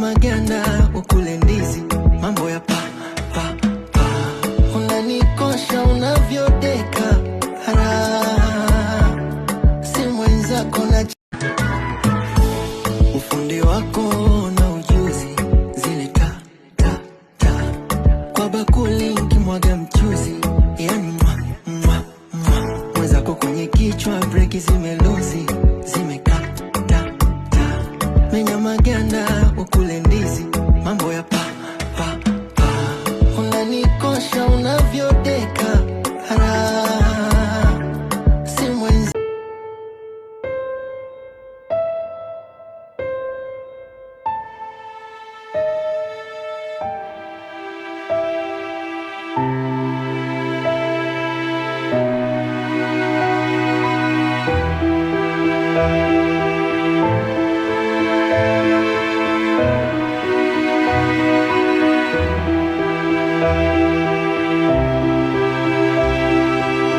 maganda ukule ndizi, mambo ya pa pa pa. Unanikosha unavyodeka hara, si mwenzako na ufundi wako na ujuzi, zile ta ta ta kwa bakuli nikimwaga mchuzi, yani mwa mwa mwa. Mwenzako kwenye kichwa breki zimeluzi, zimeka ta ta. Menya maganda ukule ndizi,